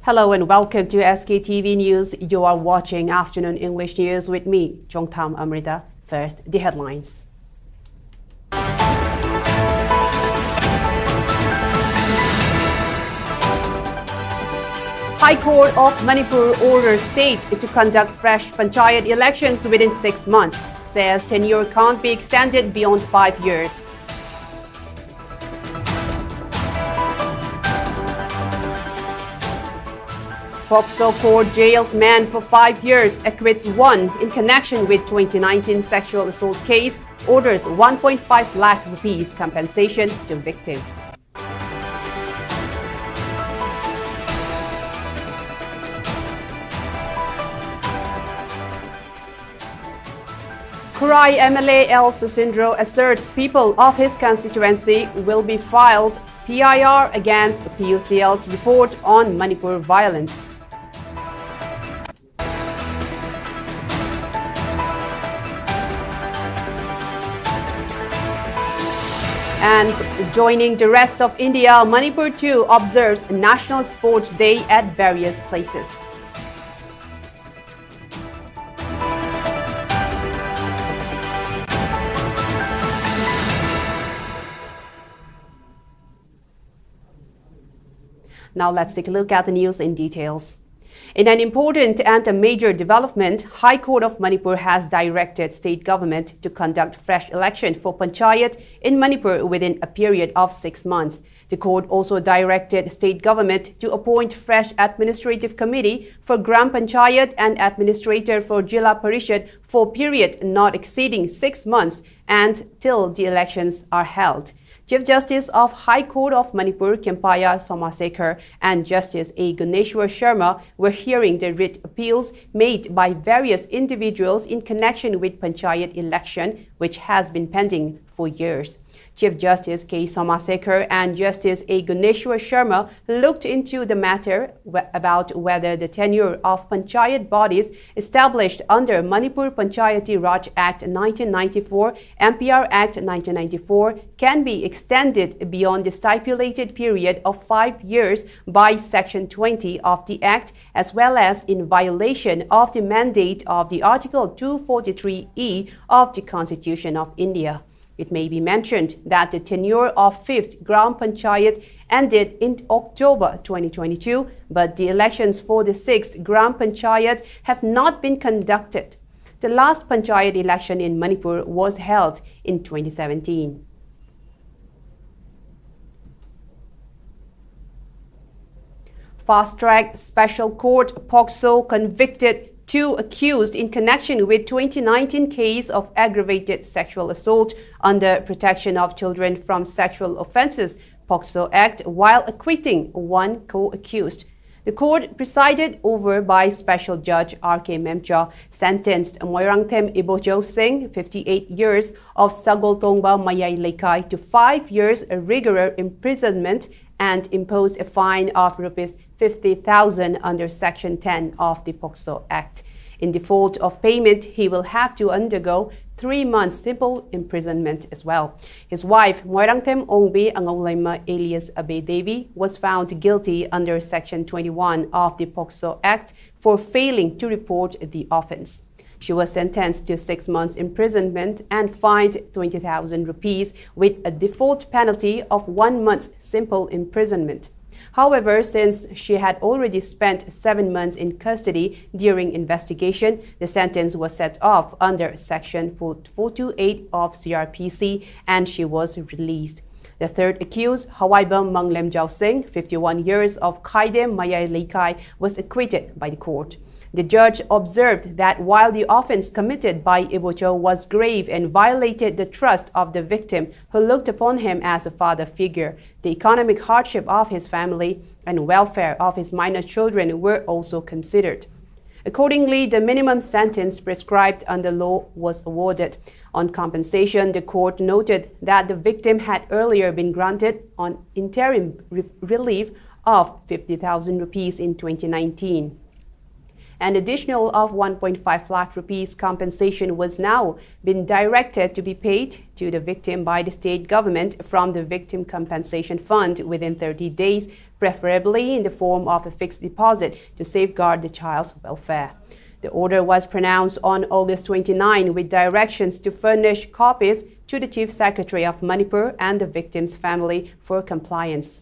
Hello and welcome to SKTV News. You are watching Afternoon English News with me, Jongtam Amrita. First, the headlines. High Court of Manipur orders state to conduct fresh panchayat elections within 6 months, says tenure can't be extended beyond 5 years. POCSO court jails man for 5 years, acquits one in connection with 2019 sexual assault case, orders 1.5 lakh rupees compensation to victim. Kurai MLA El Susindro asserts people of his constituency will be filed PIR against PUCL's report on Manipur violence. And joining the rest of India, Manipur too observes National Sports Day at various places. Now let's take a look at the news in details. In an important and a major development, High Court of Manipur has directed state government to conduct fresh election for panchayat in Manipur within a period of 6 months. The court also directed state government to appoint fresh administrative committee for Gram Panchayat and administrator for Jilla Parishad for a period not exceeding 6 months and till the elections are held. Chief Justice of High Court of Manipur, Kempaya Somasekar, and Justice A. Guneshwar Sharma were hearing the writ appeals made by various individuals in connection with panchayat election, which has been pending for years. Chief Justice K. Somasekar and Justice A. Guneshwar Sharma looked into the matter about whether the tenure of panchayat bodies established under Manipur Panchayati Raj Act 1994, MPR Act 1994 can be extended beyond the stipulated period of 5 years by Section 20 of the Act, as well as in violation of the mandate of the Article 243E of the Constitution of India. It may be mentioned that the tenure of 5th Gram Panchayat ended in October 2022, but the elections for the 6th Gram Panchayat have not been conducted. The last Panchayat election in Manipur was held in 2017. Fast-track Special Court POCSO convicted 2 accused in connection with 2019 case of aggravated sexual assault under Protection of Children from Sexual Offences POCSO Act while acquitting 1 co-accused. The court, presided over by Special Judge R.K. Memcha, sentenced Moirangthem Ibojo Singh, 58 years, of Sagoltongba Mayay Lekay to 5 years regular imprisonment and imposed a fine of Rs 50,000 under Section 10 of the POCSO Act. In default of payment, he will have to undergo 3 months simple imprisonment as well. His wife, Moirangthem Ongbe Angolaima alias Abe Devi, was found guilty under Section 21 of the POCSO Act for failing to report the offence. She was sentenced to 6 months imprisonment and fined 20,000 rupees with a default penalty of 1 month's simple imprisonment. However, since she had already spent 7 months in custody during investigation, the sentence was set off under Section 428 of CRPC and she was released. The third accused, Hawaibam Manglemjao Singh, 51 years, of Khaidem Mayay Lekay, was acquitted by the court. The judge observed that while the offense committed by Ibocho was grave and violated the trust of the victim, who looked upon him as a father figure, the economic hardship of his family and welfare of his minor children were also considered. Accordingly, the minimum sentence prescribed under law was awarded. On compensation, the court noted that the victim had earlier been granted on interim relief of 50,000 rupees in 2019. An additional of 1.5 lakh rupees compensation was now been directed to be paid to the victim by the state government from the Victim Compensation Fund within 30 days, preferably in the form of a fixed deposit to safeguard the child's welfare. The order was pronounced on August 29 with directions to furnish copies to the Chief Secretary of Manipur and the victim's family for compliance.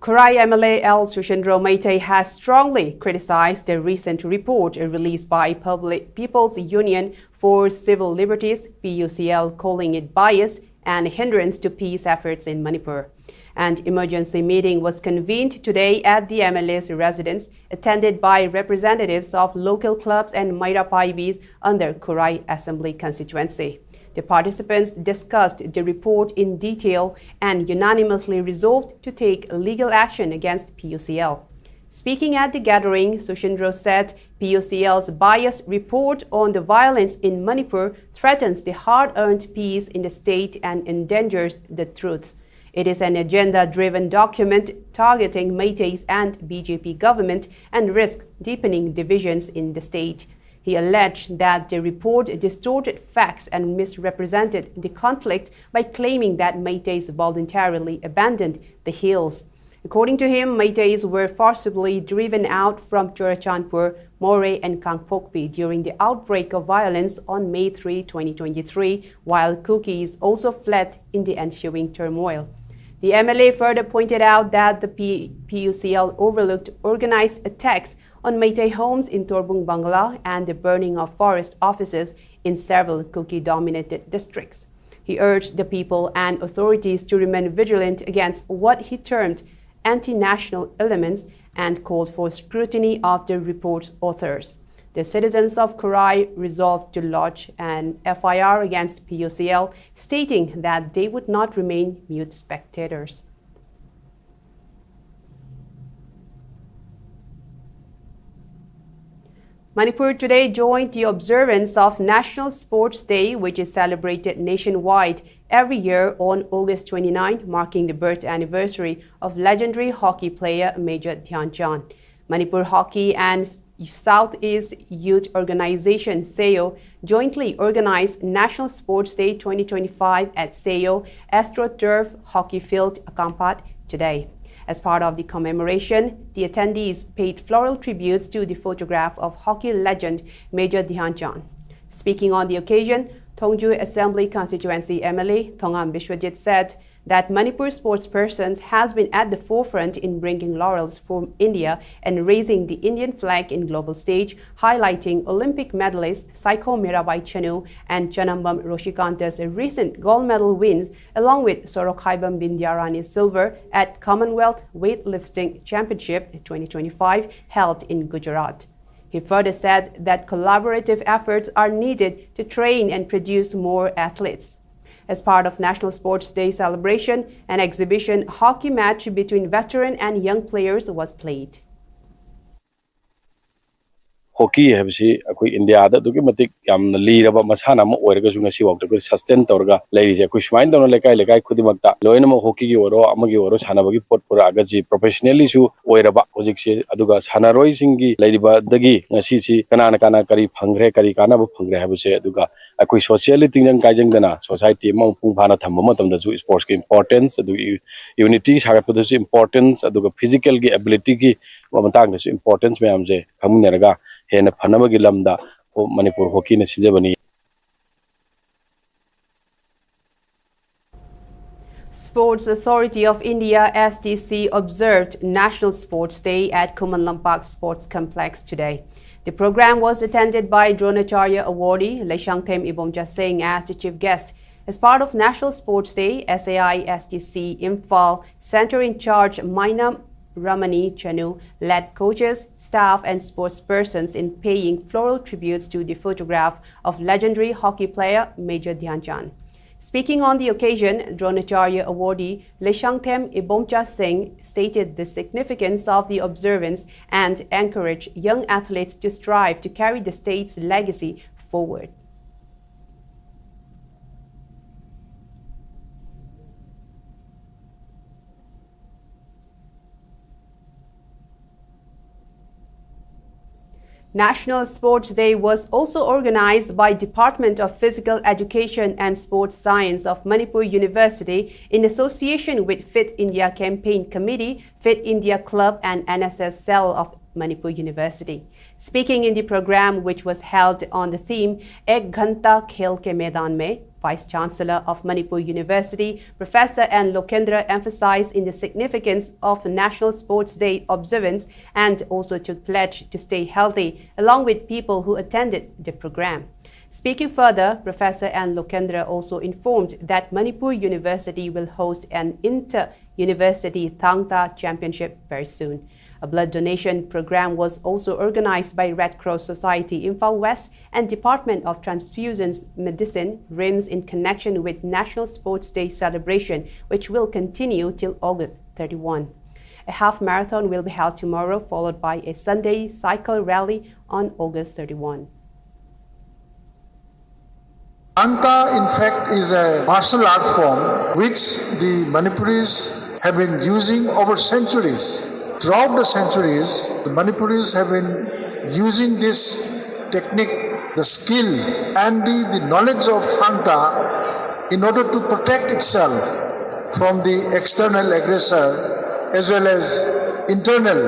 Korai MLA L. Sushendro Meitei has strongly criticized the recent report released by People's Union for Civil Liberties, PUCL, calling it biased and hindrance to peace efforts in Manipur. An emergency meeting was convened today at the MLA's residence, attended by representatives of local clubs and Maira Paibis under Korai Assembly constituency. The participants discussed the report in detail and unanimously resolved to take legal action against PUCL. Speaking at the gathering, Sushendro said PUCL's biased report on the violence in Manipur threatens the hard-earned peace in the state and endangers the truth. It is an agenda-driven document targeting Meiteis and BJP government and risks deepening divisions in the state. He alleged that the report distorted facts and misrepresented the conflict by claiming that Meiteis voluntarily abandoned the hills. According to him, Meiteis were forcibly driven out from Churachandpur, More and Kangpokpi during the outbreak of violence on May 3, 2023, while Kukis also fled in the ensuing turmoil. The MLA further pointed out that the PUCL overlooked organized attacks on Meitei homes in Torbung Bangla and the burning of forest offices in several Kuki-dominated districts. He urged the people and authorities to remain vigilant against what he termed anti-national elements and called for scrutiny of the report's authors. The citizens of Korai resolved to lodge an FIR against PUCL, stating that they would not remain mute spectators. Manipur today joined the observance of National Sports Day, which is celebrated nationwide every year on August 29, marking the birth anniversary of legendary hockey player Major Dhyan Chand. Manipur Hockey and Southeast Youth Organization (SEO) jointly organized National Sports Day 2025 at SEO AstroTurf Hockey Field, Akampat today. As part of the commemoration, the attendees paid floral tributes to the photograph of hockey legend Major Dhyan Chand. Speaking on the occasion, Thongju Assembly Constituency MLA Thongam Bishwajit said that Manipur sportspersons has been at the forefront in bringing laurels for India and raising the Indian flag in global stage, highlighting Olympic medalist Saiko Mirabai Chanu and Chanambam Roshikanta's recent gold medal wins, along with Sorokhaibam Bindyarani silver at Commonwealth Weightlifting Championship 2025 held in Gujarat. He further said that collaborative efforts are needed to train and produce more athletes. As part of National Sports Day celebration, an exhibition hockey match between veteran and young players was played. Hockey habsi akoi India da duki matik yam liraba masana mo oiraga junga siwak da sustain torga ladies akoi smain dono lekai khudimakta loina mo hockey gi oro amagi oro sanabagi pot pura agaji professionally su oiraba hojik se aduga sanaroi singi ladiba dagi ngasi si kana kari phangre kari kana bu phangre habse aduga akoi socially tingjang kaijang dana society ma pung phana thamma matam da su sports ki importance adu unity sagat da su importance aduga physical gi ability gi matang da su importance me amje khamuneraga hena phanamagi lamda Manipur hockey ne sijabani. Sports Authority of India (SDC) observed National Sports Day at Kumanlampak Sports Complex today. The program was attended by Dronacharya awardee Leshangthem Ibomja Singh as the chief guest. As part of National Sports Day, SAI SDC Imphal Center in charge Mainam Ramani Chanu led coaches, staff and sportspersons in paying floral tributes to the photograph of legendary hockey player Major Dhyan Chand. Speaking on the occasion, Dronacharya awardee Leshangthem Ibomcha Singh stated the significance of the observance and encouraged young athletes to strive to carry the state's legacy forward. National Sports Day was also organized by Department of Physical Education and Sports Science of Manipur University in association with Fit India Campaign Committee, Fit India Club and NSS Cell of Manipur University. Speaking in the program, which was held on the theme Ek Ghanta Khel Ke Maidan Mein, Vice Chancellor of Manipur University, Professor N. Lokendra emphasized in the significance of National Sports Day observance and also took pledge to stay healthy, along with people who attended the program. Speaking further, Professor N. Lokendra also informed that Manipur University will host an inter-university Thangta Championship very soon. A blood donation program was also organized by Red Cross Society Imphal West and Department of Transfusion Medicine, RIMS, in connection with National Sports Day celebration, which will continue till August 31. A half marathon will be held tomorrow, followed by a Sunday cycle rally on August 31. Thangta, in fact, is a martial art form which the Manipuris have been using over centuries. Throughout the centuries, the Manipuris have been using this technique, the skill and the knowledge of Thangta in order to protect itself from the external aggressor as well as internal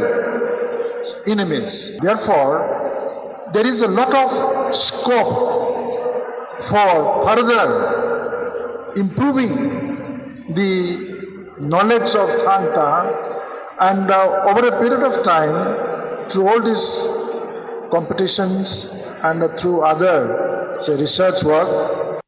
enemies. Therefore, there is a lot of scope for further improving the knowledge of Thangta. And over a period of time, through all these competitions and through other research work.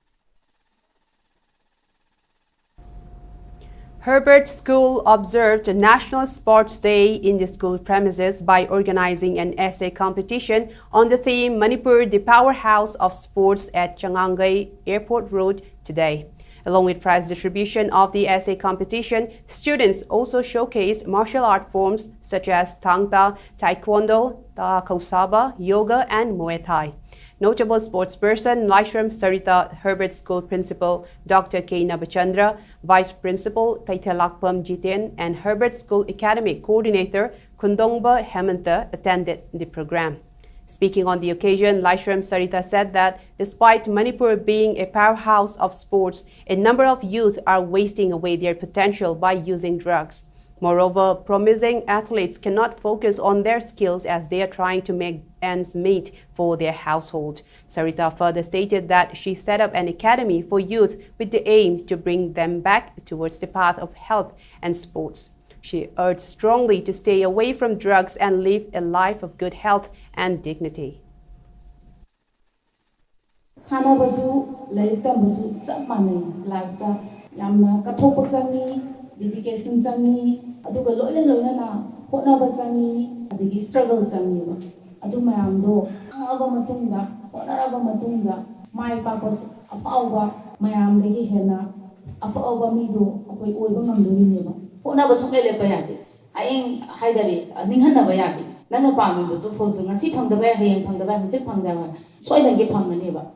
Herbert School observed National Sports Day in the school premises by organizing an essay competition on the theme Manipur, the Powerhouse of Sports at Changangai Airport Road today. Along with prize distribution of the essay competition, students also showcased martial art forms such as Thangta, Taekwondo, Ta Kausaba, Yoga, and Muay Thai. Notable sportsperson Laishram Sarita, Herbert School Principal Dr. K. Nabachandra, Vice Principal Taithalakpam Jiten, and Herbert School Academic Coordinator Kundongba Hemanta attended the program. Speaking on the occasion, Laishram Sarita said that despite Manipur being a powerhouse of sports, a number of youth are wasting away their potential by using drugs. Moreover, promising athletes cannot focus on their skills as they are trying to make ends meet for their household. Sarita further stated that she set up an academy for youth with the aim to bring them back towards the path of health and sports. She urged strongly to stay away from drugs and live a life of good health and dignity. Dedication changi aduga loile loina hotnaba changi adigi struggle changi ba adu mayam do aba matungda honaraba matungda mai papas afauba mayam degi hena afauba mi do akoi oiba ngamdori ne ba honaba sumele pa yade aing haidari ninghanna ba yade nanu pami bu to fol ngasi phangda ba hayeng phangda ba hujik phangda ba soida ge phangani ba.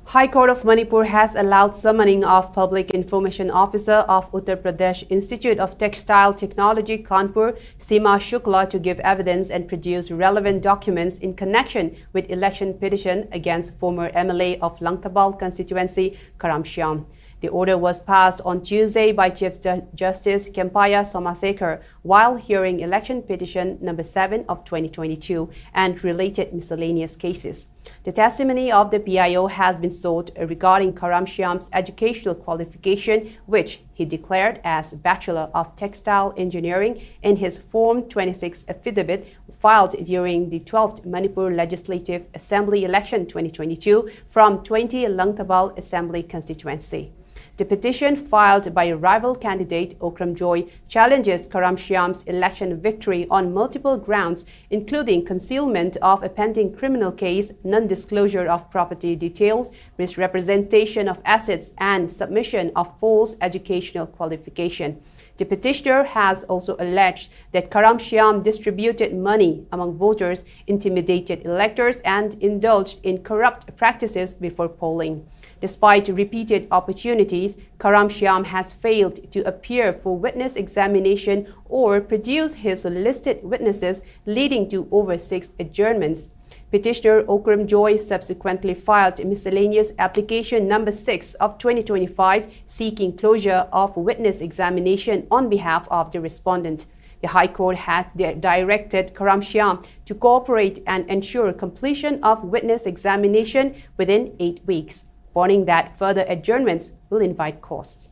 High Court of Manipur has allowed summoning of Public Information Officer of Uttar Pradesh Institute of Textile Technology, Kanpur, Seema Shukla, to give evidence and produce relevant documents in connection with election petition against former MLA of Langtabal constituency, Karam Shyam. The order was passed on Tuesday by Chief Justice Kempaya Somasekar while hearing election petition number 7 of 2022 and related miscellaneous cases. The testimony of the PIO has been sought regarding Karam Shyam's educational qualification, which he declared as Bachelor of Textile Engineering in his Form 26 affidavit filed during the 12th Manipur Legislative Assembly election 2022 from 20 Langtabal Assembly constituency. The petition filed by rival candidate Okram Joy challenges Karam Shyam's election victory on multiple grounds, including concealment of a pending criminal case, non-disclosure of property details, misrepresentation of assets, and submission of false educational qualification. The petitioner has also alleged that Karam Shyam distributed money among voters, intimidated electors, and indulged in corrupt practices before polling. Despite repeated opportunities, Karam Shyam has failed to appear for witness examination or produce his listed witnesses, leading to over 6 adjournments. Petitioner Okram Joy subsequently filed miscellaneous application number 6 of 2025 seeking closure of witness examination on behalf of the respondent. The High Court has directed Karam Shyam to cooperate and ensure completion of witness examination within 8 weeks, warning that further adjournments will invite costs.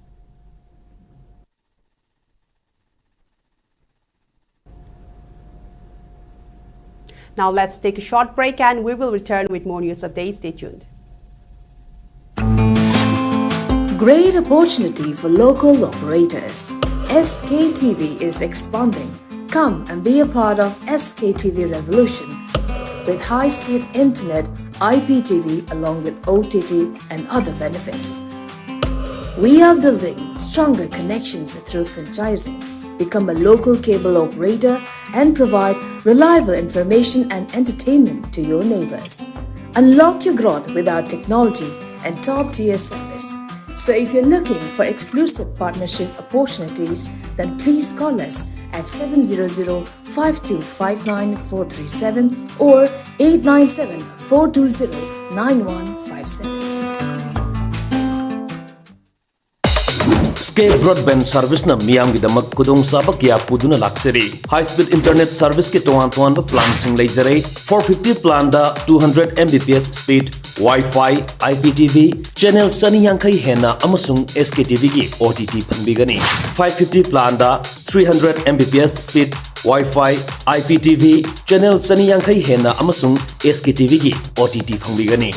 Now let's take a short break and we will return with more news updates. Stay tuned. Great opportunity for local operators. SKTV is expanding. Come and be a part of SKTV revolution with high-speed internet, IPTV along with OTT and other benefits. We are building stronger connections through franchising. Become a local cable operator and provide reliable information and entertainment to your neighbors. Unlock your growth with our technology and top-tier service. So if you're looking for exclusive partnership opportunities, then please call us at 700-5259-437 or 897-420-9157. Sktv'S broadband service na miyam gidamak kudong sabak ya puduna lakseri. High speed internet service ke tuan plan sing leizare. 450 plan da 200 Mbps speed, Wi-Fi, IPTV, channel sani yangkai hena amasung SKTV ki OTT pangbigani. 550 plan da 300 Mbps speed, Wi-Fi, IPTV, channel sani yangkai hena amasung SKTV ki OTT pangbigani.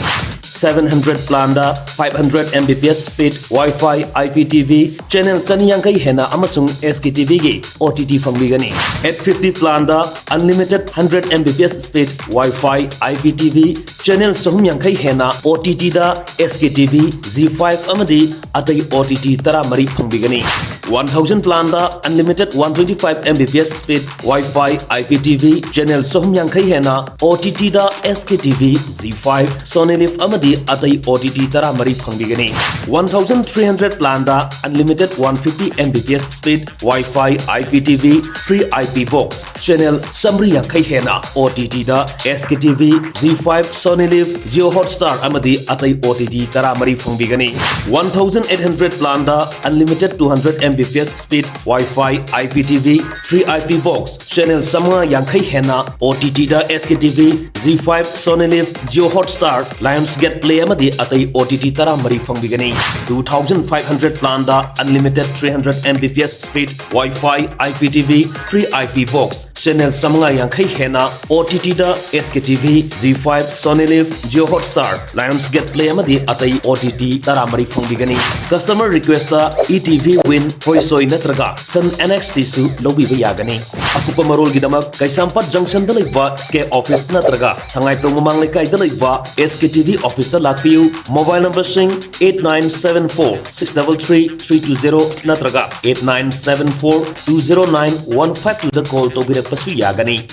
700 plan da 500 Mbps speed, Wi-Fi, IPTV, channel sani yangkai hena amasung SKTV ki OTT pangbigani. 850 plan da unlimited 100 Mbps speed, Wi-Fi, IPTV, channel sahum yangkai hena OTT da SKTV, Z5 amadi atai OTT tara mari pangbigani. 1000 plan da unlimited 125 Mbps speed, Wi-Fi, IPTV, channel sahum yangkai hena OTT da SKTV, Z5, Sony Live amadi atai OTT tara mari pangbigani. 1300 plan da unlimited 150 Mbps speed, Wi-Fi, IPTV, free IP box, channel samri yangkai hena OTT da SKTV, Z5, Sony Live, Jio Hotstar amadi atai OTT tara mari pangbigani. 1800 plan da unlimited 200 Mbps speed, Wi-Fi, IPTV, free IP box, channel sama yangkai hena OTT da SKTV, Z5, Sony Live, Jio Hotstar, Lionsgate Play amadi atai OTT tara mari pangbigani. 2500 plan da unlimited 300 Mbps speed, Wi-Fi, IPTV, free IP box, channel sama yangkai hena OTT da SKTV, Z5, Sony Live, Jio Hotstar, Lionsgate Play amadi atai OTT tara mari pangbigani. Customer request da ETV Win Hoisoi natraga Sun NXT su lobi bayagani. Akupa marol gidamak Kaisampat Junction dalaiba Sktv'S office natraga Sangay Plongmamang Lekay dalaiba SKTV office da lakpiu. Mobile number sing 8974-633-320 natraga 8974-209-152 da call to birak pasu yagani.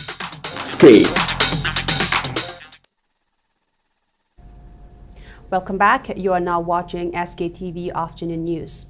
Sktv'S. Welcome back. You are now watching SKTV Afternoon News.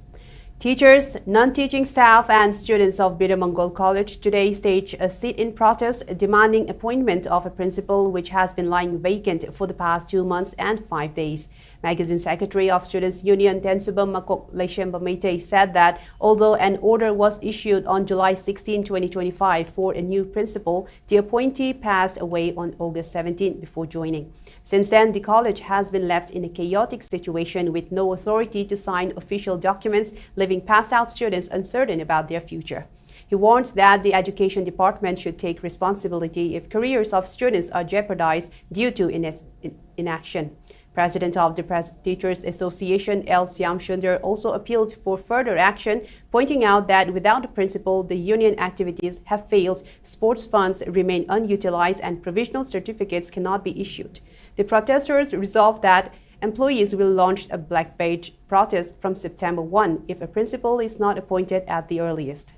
Teachers, non-teaching staff and students of Bira Mongol College today staged a sit-in protest demanding appointment of a principal which has been lying vacant for the past 2 months and 5 days. Magazine Secretary of Students Union Tensubam Makok Leshemba Meite said that although an order was issued on July 16, 2025 for a new principal, the appointee passed away on August 17 before joining. Since then, the college has been left in a chaotic situation with no authority to sign official documents, leaving passed-out students uncertain about their future. He warned that the Education Department should take responsibility if careers of students are jeopardized due to inaction. President of the Teachers Association, L. Siamshunder, also appealed for further action, pointing out that without a principal, the union activities have failed, sports funds remain unutilized, and provisional certificates cannot be issued. The protesters resolved that employees will launch a black badge protest from September 1 if a principal is not appointed at the earliest.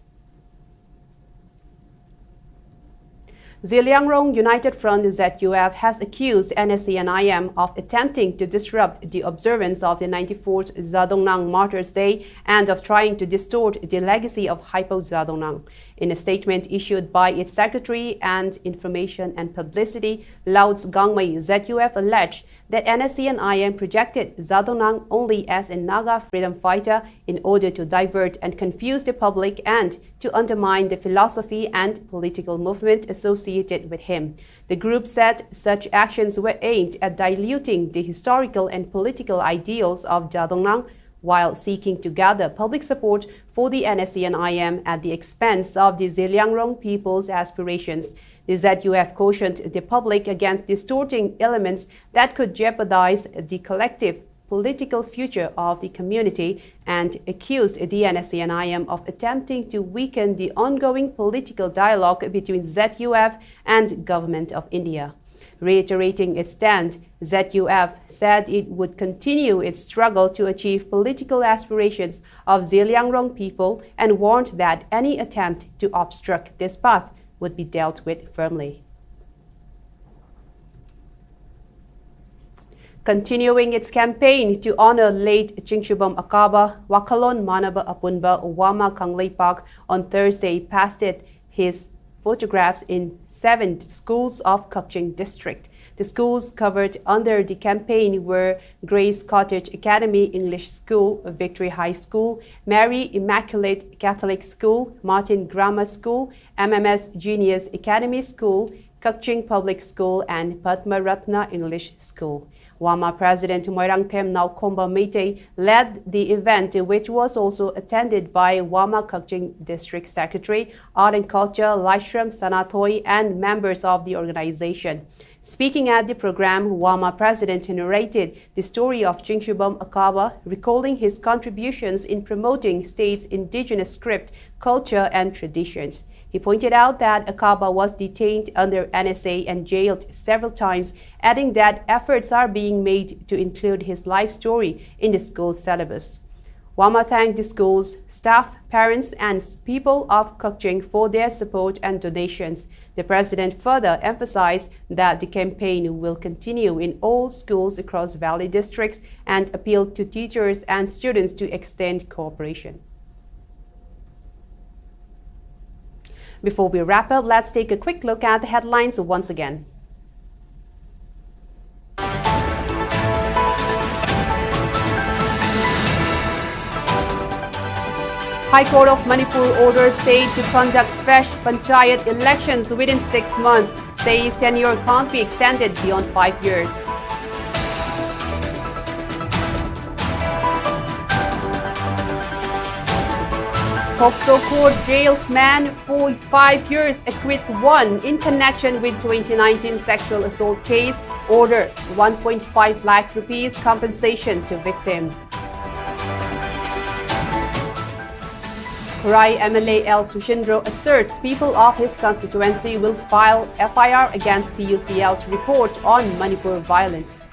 Zeliangrong United Front ZUF has accused NSC and IM of attempting to disrupt the observance of the 94th Zadongnang Martyrs Day and of trying to distort the legacy of Hypo Zadongnang. In a statement issued by its Secretary and Information and Publicity, Lauds Gangmei, ZUF alleged that NSC and IM projected Zadongnang only as a Naga freedom fighter in order to divert and confuse the public and to undermine the philosophy and political movement associated with him. The group said such actions were aimed at diluting the historical and political ideals of Zadongnang while seeking to gather public support for the NSC and IM at the expense of the Zeliangrong people's aspirations. The ZUF cautioned the public against distorting elements that could jeopardize the collective political future of the community and accused the NSC and IM of attempting to weaken the ongoing political dialogue between ZUF and Government of India. Reiterating its stand, ZUF said it would continue its struggle to achieve political aspirations of Zeliangrong people and warned that any attempt to obstruct this path would be dealt with firmly. Continuing its campaign to honor late Chingshubam Akaba, Wakalon Manaba Apunba Wama Kangleipak on Thursday pasted his photographs in 7 schools of Kukching district. The schools covered under the campaign were Grace Cottage Academy English School, Victory High School, Mary Immaculate Catholic School, Martin Grammar School, MMS Genius Academy School, Kukching Public School, and Padma Ratna English School. WAMA President Moirangthem Naukomba Meitei led the event, which was also attended by WAMA Kukching District Secretary, Art and Culture, Laishram Sanatoy, and members of the organization. Speaking at the program, WAMA President narrated the story of Chingshubam Akaba, recalling his contributions in promoting state's indigenous script, culture, and traditions. He pointed out that Akaba was detained under NSA and jailed several times, adding that efforts are being made to include his life story in the school syllabus. WAMA thanked the schools, staff, parents, and people of Kukching for their support and donations. The president further emphasized that the campaign will continue in all schools across Valley districts and appealed to teachers and students to extend cooperation. Before we wrap up, let's take a quick look at the headlines once again. High Court of Manipur orders state to conduct fresh panchayat elections within 6 months, says tenure can't be extended beyond 5 years. Pokso Court jails man for 5 years, acquits 1 in connection with 2019 sexual assault case, ordered 1.5 lakh rupees compensation to victim. Kurai MLA L. Sushindro asserts people of his constituency will file FIR against PUCL's report on Manipur violence.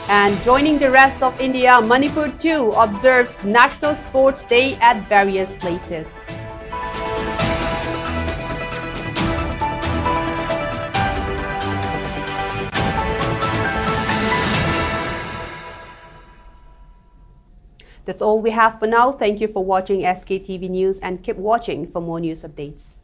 And joining the rest of India, Manipur too observes National Sports Day at various places. That's all we have for now. Thank you for watching SKTV News and keep watching for more news updates.